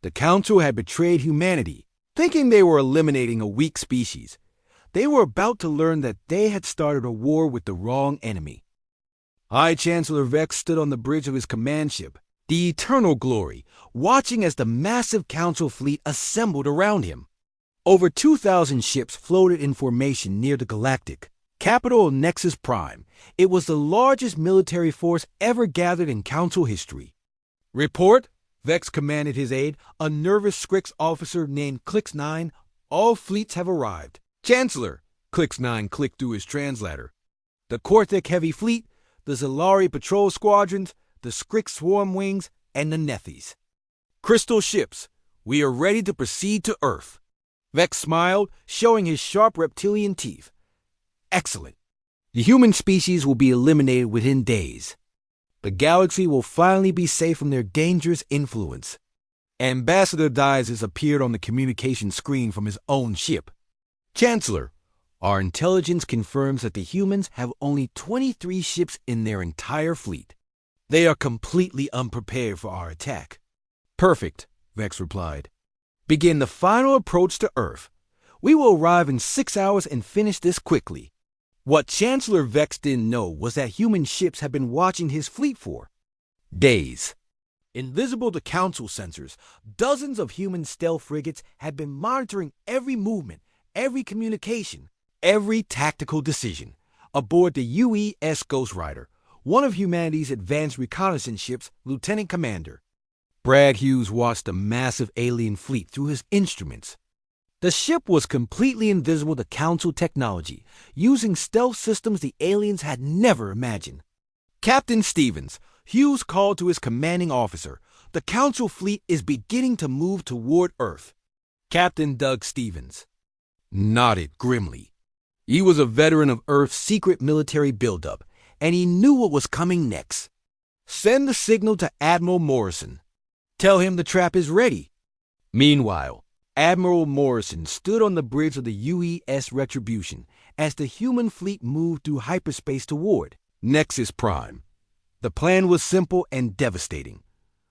The Council had betrayed humanity, thinking they were eliminating a weak species. They were about to learn that they had started a war with the wrong enemy. High Chancellor Vex stood on the bridge of his command ship, the Eternal Glory, watching as the massive Council fleet assembled around him. Over 2,000 ships floated in formation near the Galactic, capital of Nexus Prime. It was the largest military force ever gathered in Council history. "Report," Vex commanded his aide, a nervous Scrix officer named Clix-9. "All fleets have arrived." "Chancellor," Clix-9 clicked through his translator. "The Korthik Heavy Fleet, the Zalari Patrol Squadrons, the Scrix Swarm Wings, and the Nethys. Crystal ships, we are ready to proceed to Earth." Vex smiled, showing his sharp reptilian teeth. "Excellent. The human species will be eliminated within days. The galaxy will finally be safe from their dangerous influence." Ambassador Dizes appeared on the communication screen from his own ship. "Chancellor, our intelligence confirms that the humans have only 23 ships in their entire fleet. They are completely unprepared for our attack." "Perfect," Vex replied. "Begin the final approach to Earth. We will arrive in 6 hours and finish this quickly." What Chancellor Vex didn't know was that human ships had been watching his fleet for days. Invisible to Council sensors, dozens of human stealth frigates had been monitoring every movement, every communication, every tactical decision. Aboard the UES Ghost Rider, one of humanity's advanced reconnaissance ships, Lieutenant Commander Brad Hughes watched the massive alien fleet through his instruments. The ship was completely invisible to Council technology, using stealth systems the aliens had never imagined. "Captain Stevens," Hughes called to his commanding officer, "the Council fleet is beginning to move toward Earth." Captain Doug Stevens nodded grimly. He was a veteran of Earth's secret military buildup, and he knew what was coming next. "Send the signal to Admiral Morrison. Tell him the trap is ready." Meanwhile, Admiral Morrison stood on the bridge of the UES Retribution as the human fleet moved through hyperspace toward Nexus Prime. The plan was simple and devastating.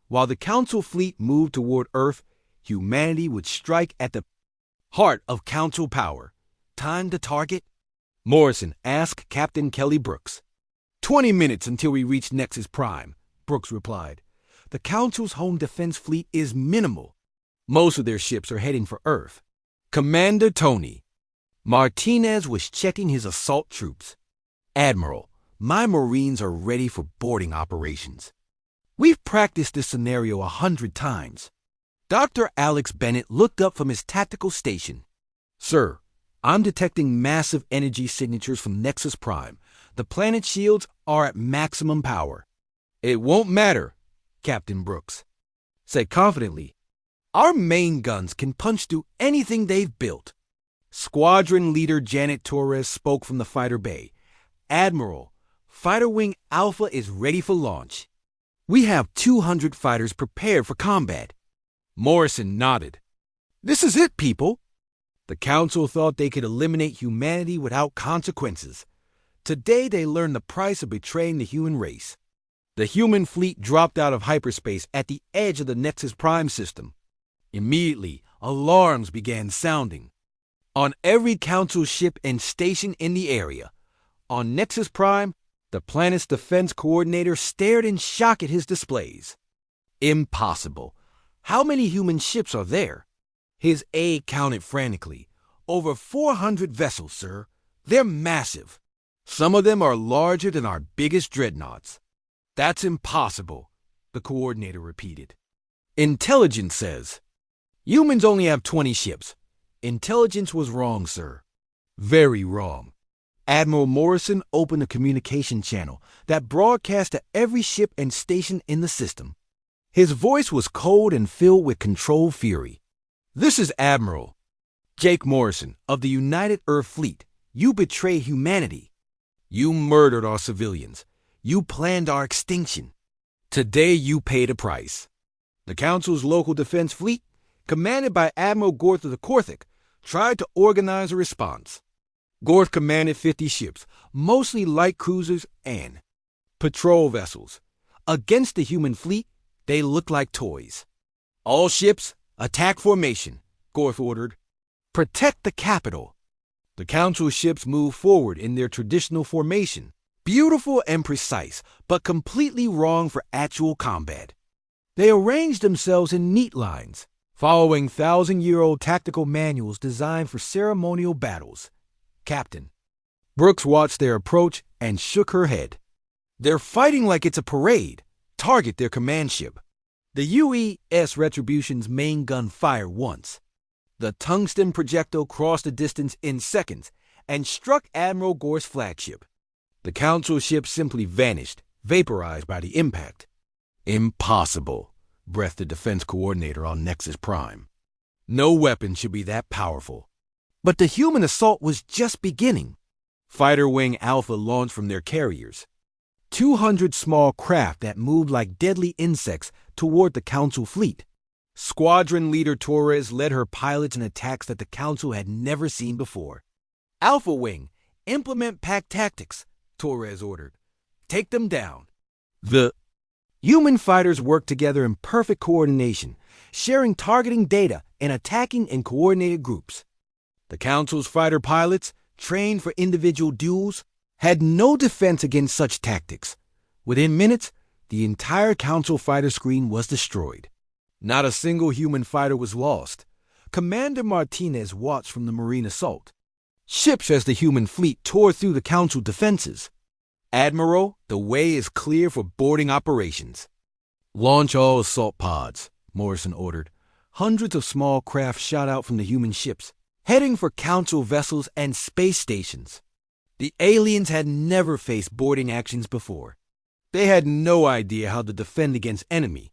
While the Council fleet moved toward Earth, humanity would strike at the heart of Council power. "Time to target?" Morrison asked Captain Kelly Brooks. 20 minutes until we reach Nexus Prime," Brooks replied. "The Council's home defense fleet is minimal. Most of their ships are heading for Earth." Commander Tony Martinez was checking his assault troops. "Admiral, my Marines are ready for boarding operations. We've practiced this scenario 100 times." Dr. Alex Bennett looked up from his tactical station. "Sir, I'm detecting massive energy signatures from Nexus Prime. The planet shields are at maximum power." "It won't matter," Captain Brooks said confidently. "Our main guns can punch through anything they've built." Squadron Leader Janet Torres spoke from the fighter bay. "Admiral, Fighter Wing Alpha is ready for launch. We have 200 fighters prepared for combat." Morrison nodded. "This is it, people. The Council thought they could eliminate humanity without consequences. Today they learned the price of betraying the human race. The human fleet dropped out of hyperspace at the edge of the Nexus Prime system. Immediately, alarms began sounding. On every Council ship and station in the area. On Nexus Prime, the planet's defense coordinator stared in shock at his displays. Impossible. How many human ships are there? His aide counted frantically. Over 400 vessels, sir. They're massive. Some of them are larger than our biggest dreadnoughts. That's impossible, the coordinator repeated. Intelligence says. Humans only have 20 ships. Intelligence was wrong, sir. Very wrong. Admiral Morrison opened a communication channel that broadcast to every ship and station in the system. His voice was cold and filled with controlled fury. This is Admiral Jake Morrison of the United Earth Fleet. You betrayed humanity. You murdered our civilians. You planned our extinction. Today you paid a price. The Council's local defense fleet, commanded by Admiral Gorth of the Korthik, tried to organize a response. Gorth commanded 50 ships, mostly light cruisers and patrol vessels. Against the human fleet, they looked like toys. All ships, attack formation, Gorth ordered. Protect the capital. The Council ships moved forward in their traditional formation, beautiful and precise, but completely wrong for actual combat. They arranged themselves in neat lines, following 1,000-year-old tactical manuals designed for ceremonial battles. Captain Brooks watched their approach and shook her head. They're fighting like it's a parade. Target their command ship. The UES Retribution's main gun fired once. The tungsten projectile crossed the distance in seconds and struck Admiral Gorth's flagship. The Council ship simply vanished, vaporized by the impact. Impossible, breathed the defense coordinator on Nexus Prime. No weapon should be that powerful. But the human assault was just beginning. Fighter Wing Alpha launched from their carriers. 200 small craft that moved like deadly insects toward the Council fleet. Squadron leader Torres led her pilots in attacks that the Council had never seen before. Alpha Wing, implement pack tactics, Torres ordered. Take them down. The human fighters worked together in perfect coordination, sharing targeting data and attacking in coordinated groups. The Council's fighter pilots, trained for individual duels, had no defense against such tactics. Within minutes, the entire Council fighter screen was destroyed. Not a single human fighter was lost. Commander Martinez watched from the marine assault. Ships as the human fleet tore through the Council defenses. Admiral, the way is clear for boarding operations. Launch all assault pods, Morrison ordered. Hundreds of small craft shot out from the human ships, heading for Council vessels and space stations. The aliens had never faced boarding actions before. They had no idea how to defend against enemy.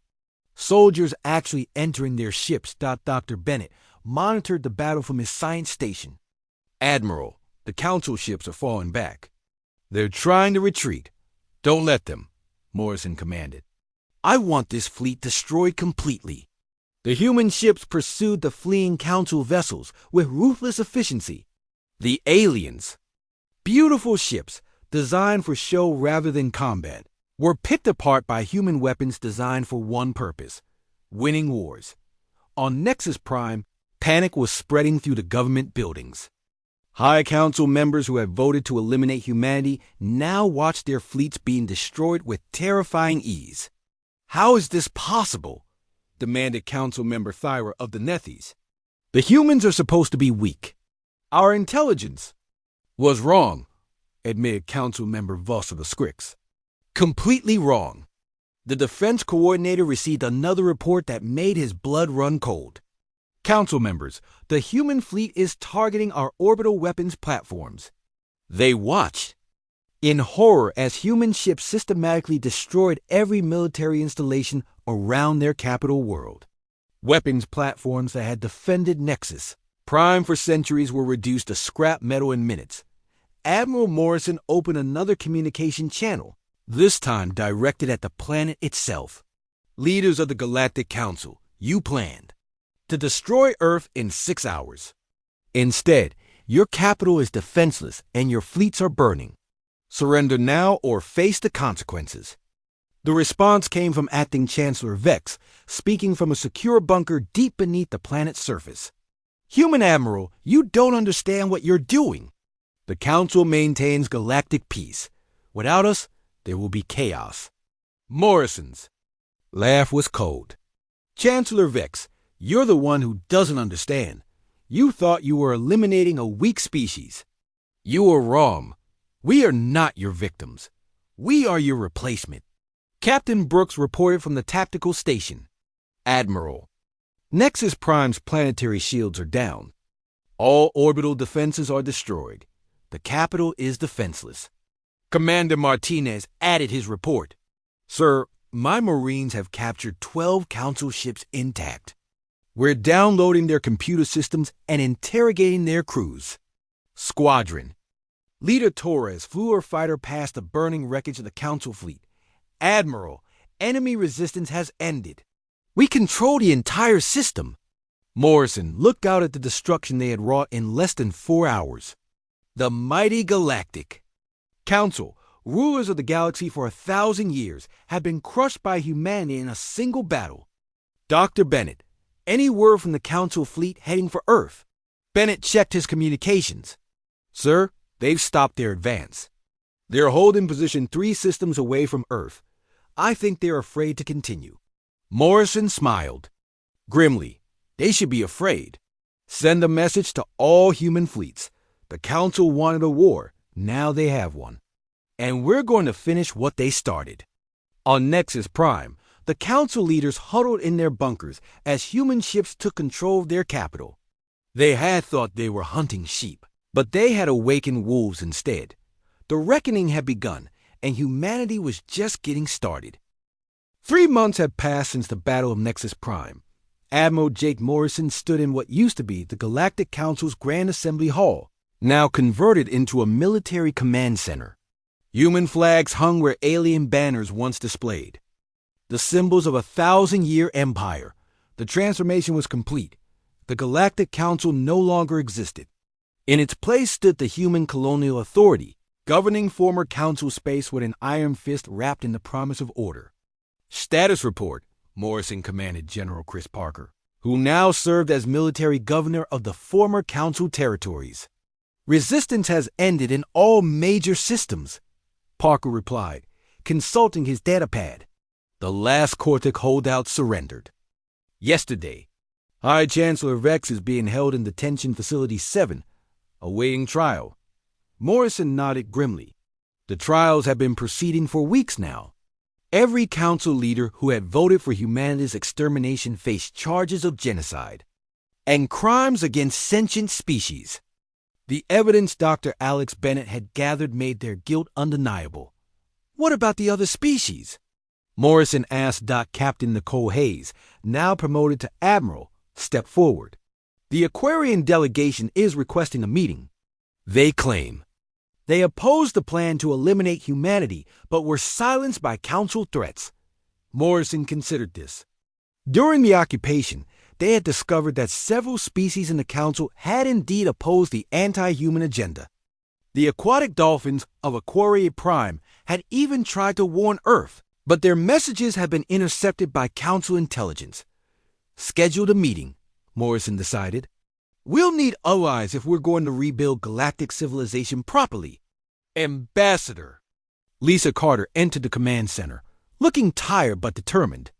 Soldiers actually entering their ships. Dr. Bennett monitored the battle from his science station. Admiral, the Council ships are falling back. They're trying to retreat. Don't let them, Morrison commanded. I want this fleet destroyed completely. The human ships pursued the fleeing Council vessels with ruthless efficiency. The aliens, beautiful ships designed for show rather than combat, were picked apart by human weapons designed for one purpose: winning wars. On Nexus Prime, panic was spreading through the government buildings. High Council members who had voted to eliminate humanity now watched their fleets being destroyed with terrifying ease. How is this possible? Demanded Council member Thyra of the Nethes. The humans are supposed to be weak. Our intelligence was wrong, admitted Council member Voss of the Scrix. Completely wrong. The defense coordinator received another report that made his blood run cold. Council members, the human fleet is targeting our orbital weapons platforms. They watched in horror as human ships systematically destroyed every military installation around their capital world. Weapons platforms that had defended Nexus, prime for centuries, were reduced to scrap metal in minutes. Admiral Morrison opened another communication channel, this time directed at the planet itself. Leaders of the Galactic Council, you planned to destroy Earth in 6 hours. Instead, your capital is defenseless and your fleets are burning. Surrender now or face the consequences. The response came from Acting Chancellor Vex, speaking from a secure bunker deep beneath the planet's surface. Human Admiral, you don't understand what you're doing. The Council maintains galactic peace. Without us, there will be chaos. Morrison's laugh was cold. Chancellor Vex, you're the one who doesn't understand. You thought you were eliminating a weak species. You were wrong. We are not your victims. We are your replacement. Captain Brooks reported from the tactical station. Admiral, Nexus Prime's planetary shields are down. All orbital defenses are destroyed. The capital is defenseless. Commander Martinez added his report. Sir, my Marines have captured 12 Council ships intact. We're downloading their computer systems and interrogating their crews. Squadron. Leader Torres flew her fighter past the burning wreckage of the Council fleet. Admiral, enemy resistance has ended. We control the entire system. Morrison looked out at the destruction they had wrought in less than 4 hours. The mighty Galactic. Council, rulers of the galaxy for 1,000 years, have been crushed by humanity in a single battle. Dr. Bennett, any word from the Council fleet heading for Earth? Bennett checked his communications. Sir, they've stopped their advance. They're holding position 3 systems away from Earth. I think they're afraid to continue. Morrison smiled. Grimly, they should be afraid. Send a message to all human fleets. The Council wanted a war. Now they have one. And we're going to finish what they started. On Nexus Prime, the Council leaders huddled in their bunkers as human ships took control of their capital. They had thought they were hunting sheep, but they had awakened wolves instead. The reckoning had begun, and humanity was just getting started. 3 months had passed since the Battle of Nexus Prime. Admiral Jake Morrison stood in what used to be the Galactic Council's Grand Assembly Hall, now converted into a military command center. Human flags hung where alien banners once displayed. The symbols of a 1,000-year empire. The transformation was complete. The Galactic Council no longer existed. In its place stood the Human Colonial Authority, governing former Council space with an iron fist wrapped in the promise of order. Status report, Morrison commanded General Chris Parker, who now served as military governor of the former Council territories. Resistance has ended in all major systems, Parker replied, consulting his datapad. The last Cortic holdout surrendered. Yesterday, High Chancellor Vex is being held in Detention Facility 7, awaiting trial. Morrison nodded grimly. The trials have been proceeding for weeks now. Every council leader who had voted for humanity's extermination faced charges of genocide and crimes against sentient species. The evidence Dr. Alex Bennett had gathered made their guilt undeniable. What about the other species? Morrison asked Doc Captain Nicole Hayes, now promoted to Admiral, step forward. The Aquarian delegation is requesting a meeting. They claim they opposed the plan to eliminate humanity, but were silenced by Council threats. Morrison considered this. During the occupation, they had discovered that several species in the Council had indeed opposed the anti-human agenda. The aquatic dolphins of Aquaria Prime had even tried to warn Earth, but their messages had been intercepted by Council intelligence. Scheduled a meeting, Morrison decided. We'll need allies if we're going to rebuild galactic civilization properly. Ambassador. Lisa Carter entered the command center, looking tired but determined.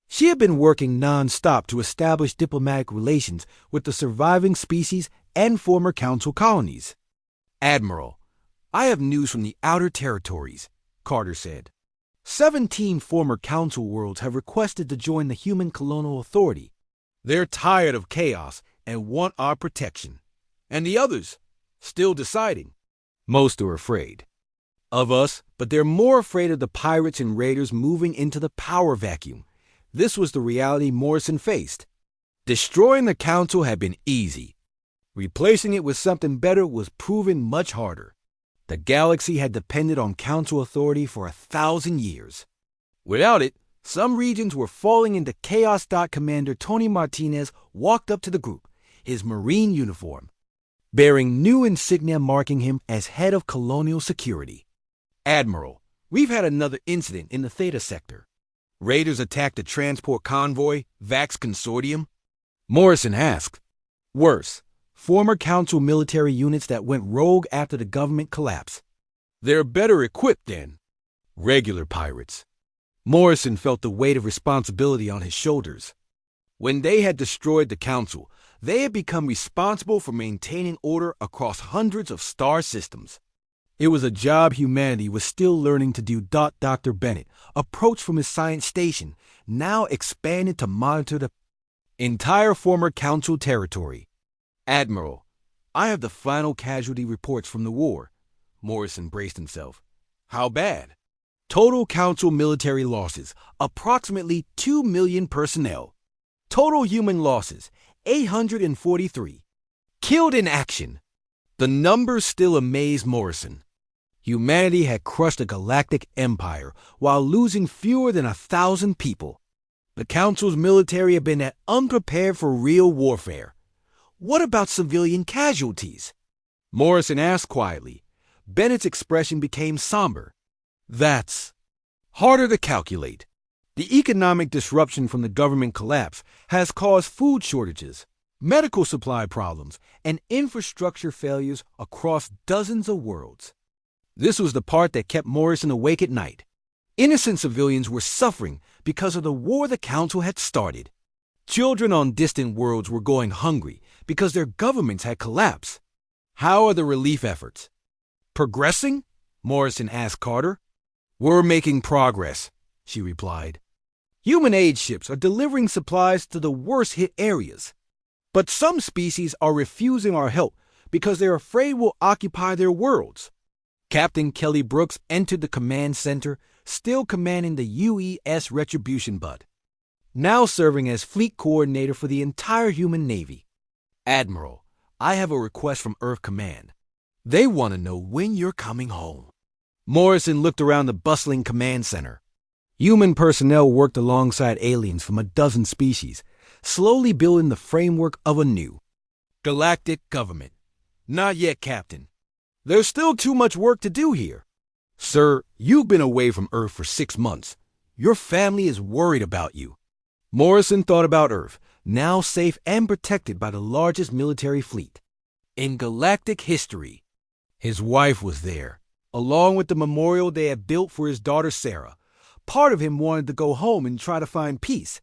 She had been working non-stop to establish diplomatic relations with the surviving species and former Council colonies. Admiral, I have news from the Outer Territories, Carter said. 17 former Council worlds have requested to join the Human Colonial Authority. They're tired of chaos and want our protection. And the others, still deciding. Most are afraid of us, but they're more afraid of the pirates and raiders moving into the power vacuum. This was the reality Morrison faced. Destroying the Council had been easy. Replacing it with something better was proven much harder. The galaxy had depended on Council authority for 1,000 years. Without it, some regions were falling into chaos. Commander Tony Martinez walked up to the group, his Marine uniform. bearing new insignia marking him as head of colonial security. Admiral, we've had another incident in the Theta Sector. Raiders attacked a transport convoy, Vax Consortium? Morrison asked. Worse, former Council military units that went rogue after the government collapse. They're better equipped than regular pirates. Morrison felt the weight of responsibility on his shoulders. When they had destroyed the Council, they had become responsible for maintaining order across hundreds of star systems. It was a job humanity was still learning to do. Dr. Bennett, approached from his science station, now expanded to monitor the entire former Council territory. Admiral, I have the final casualty reports from the war. Morrison braced himself. How bad? Total Council military losses, approximately 2 million personnel. Total human losses, 843. Killed in action. The numbers still amazed Morrison. Humanity had crushed a galactic empire while losing fewer than 1,000 people. The Council's military had been unprepared for real warfare. What about civilian casualties? Morrison asked quietly. Bennett's expression became somber. That's harder to calculate. The economic disruption from the government collapse has caused food shortages, medical supply problems, and infrastructure failures across dozens of worlds. This was the part that kept Morrison awake at night. Innocent civilians were suffering because of the war the Council had started. Children on distant worlds were going hungry because their governments had collapsed. How are the relief efforts? Progressing? Morrison asked Carter. We're making progress, she replied. Human aid ships are delivering supplies to the worst-hit areas. But some species are refusing our help because they're afraid we'll occupy their worlds. Captain Kelly Brooks entered the command center, still commanding the UES Retribution Bud, now serving as fleet coordinator for the entire human navy. Admiral, I have a request from Earth Command. They want to know when you're coming home. Morrison looked around the bustling command center. Human personnel worked alongside aliens from a dozen species, slowly building the framework of a new galactic government. Not yet, Captain. There's still too much work to do here. Sir, you've been away from Earth for 6 months. Your family is worried about you. Morrison thought about Earth, now safe and protected by the largest military fleet in galactic history. His wife was there, along with the memorial they had built for his daughter Sarah. Part of him wanted to go home and try to find peace,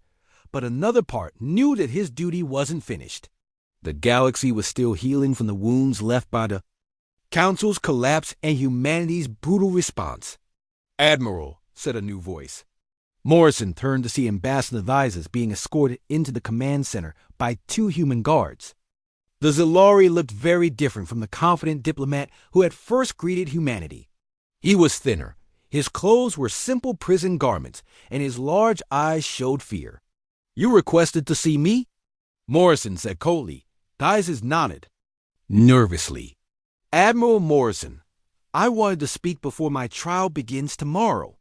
but another part knew that his duty wasn't finished. The galaxy was still healing from the wounds left by the Council's collapse and humanity's brutal response. Admiral, said a new voice. Morrison turned to see Ambassador Visas being escorted into the command center by 2 human guards. The Zilari looked very different from the confident diplomat who had first greeted humanity. He was thinner, his clothes were simple prison garments, and his large eyes showed fear. You requested to see me? Morrison said coldly. Visas nodded. Nervously. Admiral Morrison, I wanted to speak before my trial begins tomorrow.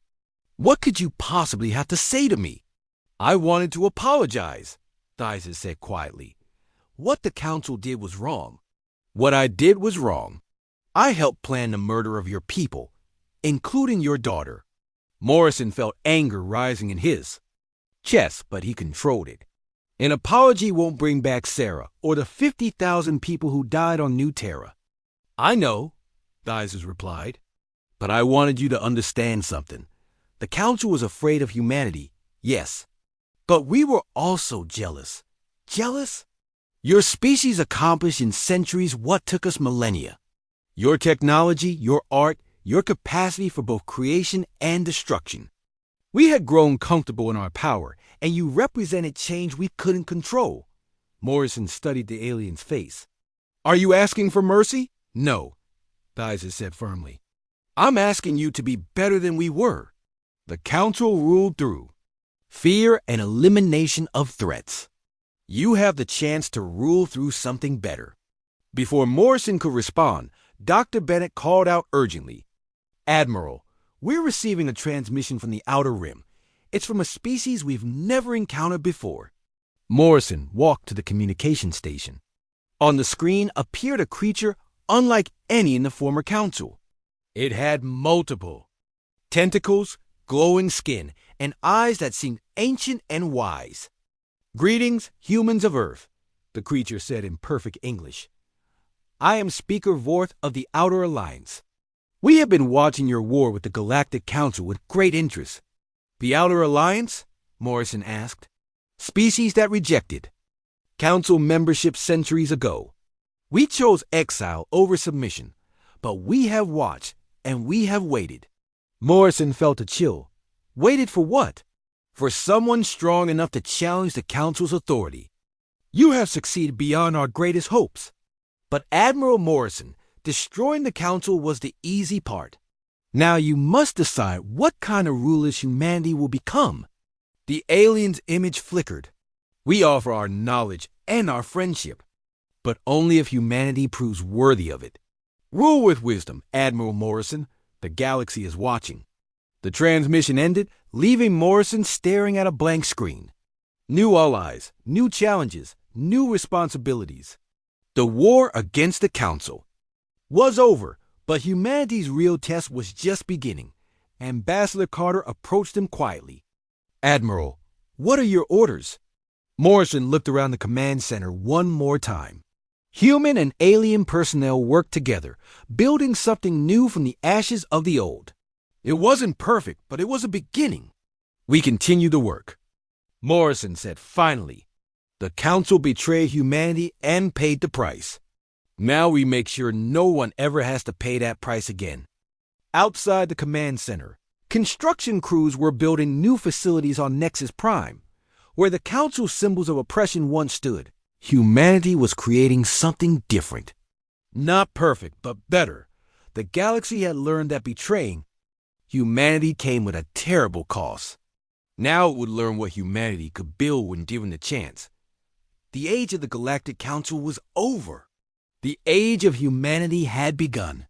What could you possibly have to say to me? I wanted to apologize, Visas said quietly. What the Council did was wrong. What I did was wrong. I helped plan the murder of your people, including your daughter. Morrison felt anger rising in his chest, but he controlled it. An apology won't bring back Sarah or the 50,000 people who died on New Terra. I know, Visas replied, but I wanted you to understand something. The Council was afraid of humanity, yes, but we were also jealous. Jealous? Your species accomplished in centuries what took us millennia. Your technology, your art, your capacity for both creation and destruction. We had grown comfortable in our power, and you represented change we couldn't control. Morrison studied the alien's face. Are you asking for mercy? No, Visas said firmly. I'm asking you to be better than we were. The Council ruled through fear and elimination of threats. You have the chance to rule through something better. Before Morrison could respond, Dr. Bennett called out urgently. Admiral, we're receiving a transmission from the Outer Rim. It's from a species we've never encountered before. Morrison walked to the communication station. On the screen appeared a creature unlike any in the former council. It had multiple tentacles, glowing skin, and eyes that seemed ancient and wise. "Greetings, humans of Earth," the creature said in perfect English. "I am Speaker Vorth of the Outer Alliance. We have been watching your war with the Galactic Council with great interest." "The Outer Alliance?" Morrison asked. "Species that rejected Council membership centuries ago. We chose exile over submission, but we have watched and we have waited." Morrison felt a chill. Waited for what? For someone strong enough to challenge the Council's authority. "You have succeeded beyond our greatest hopes." But Admiral Morrison, destroying the Council was the easy part. Now you must decide what kind of rulers humanity will become. The alien's image flickered. "We offer our knowledge and our friendship, but only if humanity proves worthy of it. Rule with wisdom, Admiral Morrison. The galaxy is watching." The transmission ended, leaving Morrison staring at a blank screen. New allies, new challenges, new responsibilities. The war against the Council was over, but humanity's real test was just beginning. Ambassador Carter approached him quietly. "Admiral, what are your orders?" Morrison looked around the command center one more time. Human and alien personnel worked together, building something new from the ashes of the old. It wasn't perfect, but it was a beginning. "We continue the work," Morrison said finally. "The Council betrayed humanity and paid the price. Now we make sure no one ever has to pay that price again." Outside the command center, construction crews were building new facilities on Nexus Prime, where the Council's symbols of oppression once stood. Humanity was creating something different. Not perfect, but better. The galaxy had learned that betraying humanity came with a terrible cost. Now it would learn what humanity could build when given the chance. The age of the Galactic Council was over. The age of humanity had begun.